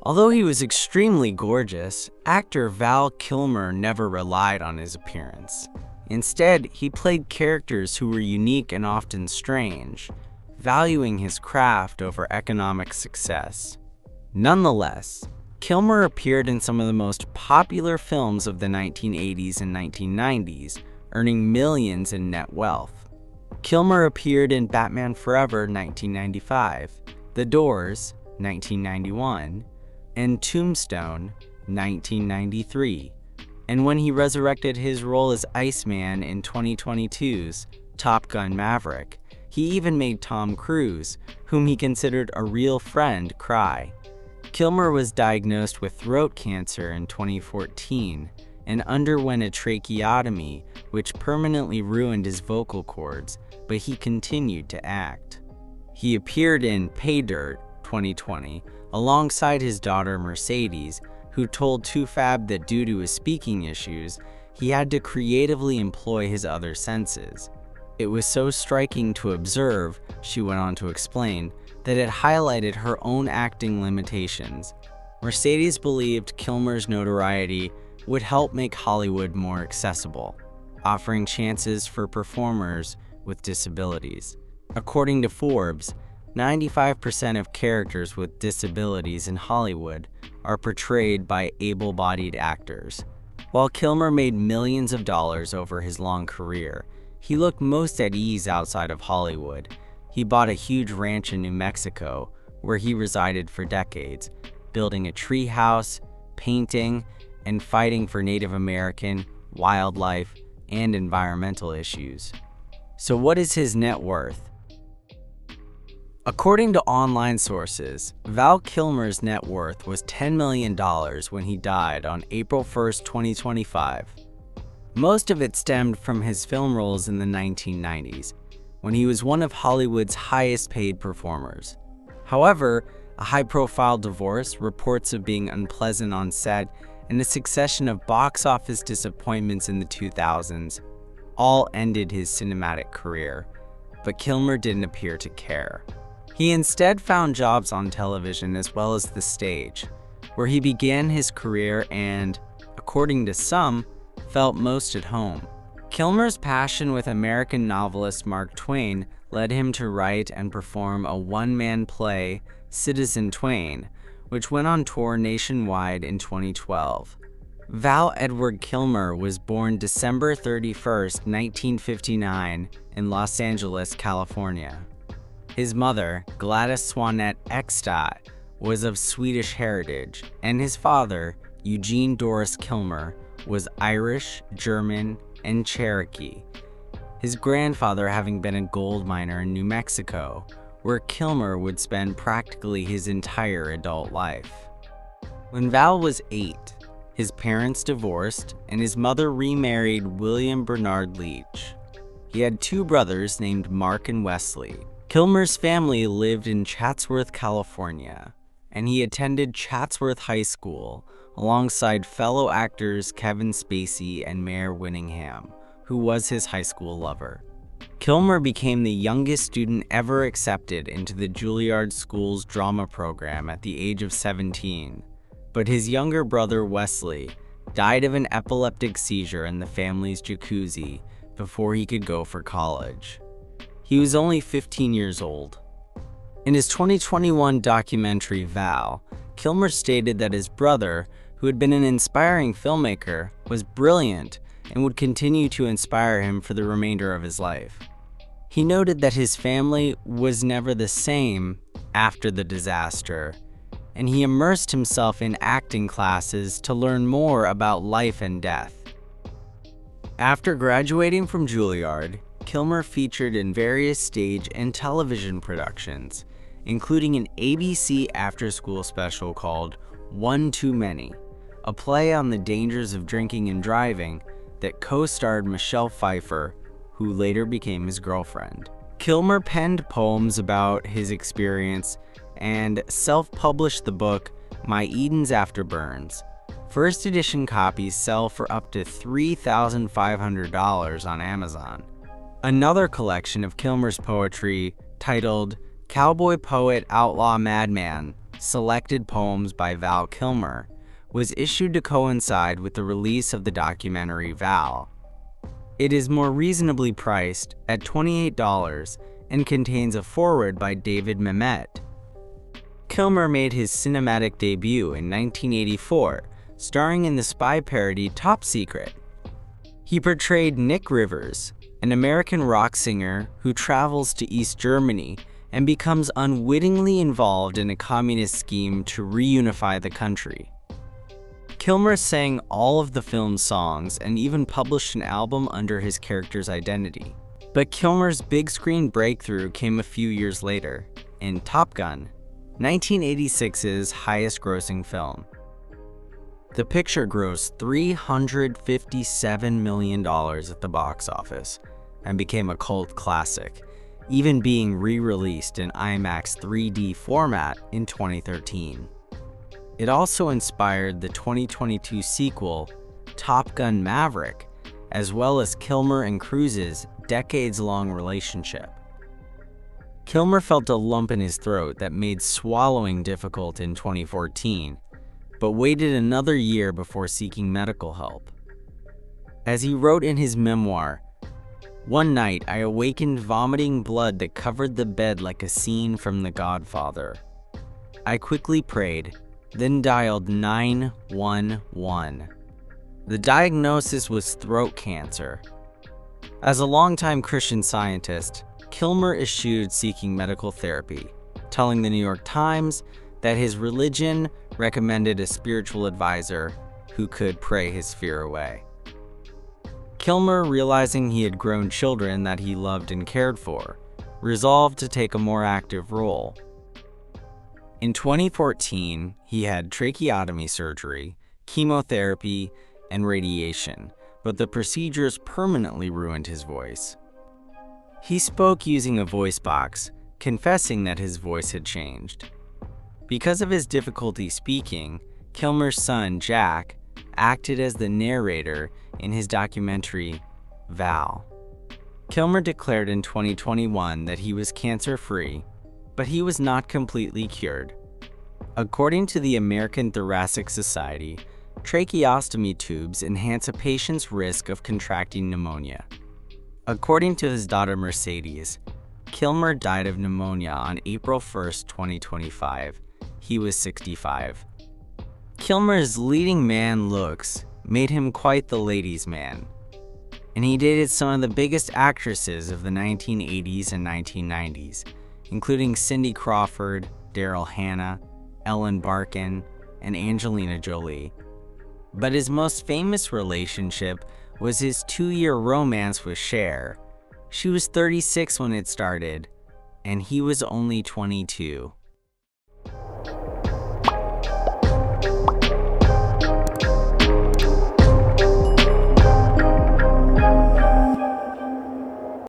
Although he was extremely gorgeous, actor Val Kilmer never relied on his appearance. Instead, he played characters who were unique and often strange, valuing his craft over economic success. Nonetheless, Kilmer appeared in some of the most popular films of the 1980s and 1990s, earning millions in net wealth. Kilmer appeared in Batman Forever 1995, The Doors 1991, and Tombstone 1993, and when he resurrected his role as Iceman in 2022's Top Gun: Maverick, he even made Tom Cruise, whom he considered a real friend, cry. Kilmer was diagnosed with throat cancer in 2014 and underwent a tracheotomy, which permanently ruined his vocal cords, but he continued to act. He appeared in Paydirt 2020 alongside his daughter Mercedes, who told Too Fab that due to his speaking issues, he had to creatively employ his other senses. It was so striking to observe, she went on to explain, that it highlighted her own acting limitations. Mercedes believed Kilmer's notoriety would help make Hollywood more accessible, offering chances for performers with disabilities. According to Forbes, 95% of characters with disabilities in Hollywood are portrayed by able-bodied actors. While Kilmer made millions of dollars over his long career, he looked most at ease outside of Hollywood. He bought a huge ranch in New Mexico, where he resided for decades, building a tree house, painting, and fighting for Native American, wildlife, and environmental issues. So what is his net worth? According to online sources, Val Kilmer's net worth was $10 million when he died on April 1, 2025. Most of it stemmed from his film roles in the 1990s, when he was one of Hollywood's highest-paid performers. However, a high-profile divorce, reports of being unpleasant on set, and a succession of box office disappointments in the 2000s all ended his cinematic career, but Kilmer didn't appear to care. He instead found jobs on television as well as the stage, where he began his career and, according to some, felt most at home. Kilmer's passion with American novelist Mark Twain led him to write and perform a one-man play, Citizen Twain, which went on tour nationwide in 2012. Val Edward Kilmer was born December 31, 1959, in Los Angeles, California. His mother, Gladys Swanette Ekstad, was of Swedish heritage, and his father, Eugene Doris Kilmer, was Irish, German, and Cherokee. His grandfather having been a gold miner in New Mexico, where Kilmer would spend practically his entire adult life. When Val was 8, his parents divorced, and his mother remarried William Bernard Leach. He had 2 brothers named Mark and Wesley. Kilmer's family lived in Chatsworth, California, and he attended Chatsworth High School alongside fellow actors Kevin Spacey and Mare Winningham, who was his high school lover. Kilmer became the youngest student ever accepted into the Juilliard School's drama program at the age of 17, but his younger brother Wesley died of an epileptic seizure in the family's jacuzzi before he could go for college. He was only 15 years old. In his 2021 documentary Val, Kilmer stated that his brother, who had been an inspiring filmmaker, was brilliant and would continue to inspire him for the remainder of his life. He noted that his family was never the same after the disaster, and he immersed himself in acting classes to learn more about life and death. After graduating from Juilliard, Kilmer featured in various stage and television productions, including an ABC after-school special called One Too Many, a play on the dangers of drinking and driving that co-starred Michelle Pfeiffer, who later became his girlfriend. Kilmer penned poems about his experience and self-published the book My Eden's Afterburns. First edition copies sell for up to $3,500 on Amazon. Another collection of Kilmer's poetry, titled Cowboy Poet Outlaw Madman, Selected Poems by Val Kilmer, was issued to coincide with the release of the documentary Val. It is more reasonably priced at $28 and contains a foreword by David Mamet. Kilmer made his cinematic debut in 1984, starring in the spy parody Top Secret. He portrayed Nick Rivers, an American rock singer who travels to East Germany and becomes unwittingly involved in a communist scheme to reunify the country. Kilmer sang all of the film's songs and even published an album under his character's identity. But Kilmer's big screen breakthrough came a few years later, in Top Gun, 1986's highest-grossing film. The picture grossed $357 million at the box office and became a cult classic, even being re-released in IMAX 3D format in 2013. It also inspired the 2022 sequel, Top Gun Maverick, as well as Kilmer and Cruise's decades-long relationship. Kilmer felt a lump in his throat that made swallowing difficult in 2014, but waited another year before seeking medical help. As he wrote in his memoir, "One night I awakened vomiting blood that covered the bed like a scene from The Godfather. I quickly prayed, then dialed 911. The diagnosis was throat cancer." As a longtime Christian Scientist, Kilmer eschewed seeking medical therapy, telling the New York Times that his religion recommended a spiritual advisor who could pray his fear away. Kilmer, realizing he had grown children that he loved and cared for, resolved to take a more active role. In 2014, he had tracheotomy surgery, chemotherapy, and radiation, but the procedures permanently ruined his voice. He spoke using a voice box, confessing that his voice had changed. Because of his difficulty speaking, Kilmer's son, Jack, acted as the narrator in his documentary, Val. Kilmer declared in 2021 that he was cancer-free, but he was not completely cured. According to the American Thoracic Society, tracheostomy tubes enhance a patient's risk of contracting pneumonia. According to his daughter Mercedes, Kilmer died of pneumonia on April 1, 2025. He was 65. Kilmer's leading man looks made him quite the ladies' man, and he dated some of the biggest actresses of the 1980s and 1990s, including Cindy Crawford, Daryl Hannah, Ellen Barkin, and Angelina Jolie. But his most famous relationship was his 2-year romance with Cher. She was 36 when it started, and he was only 22.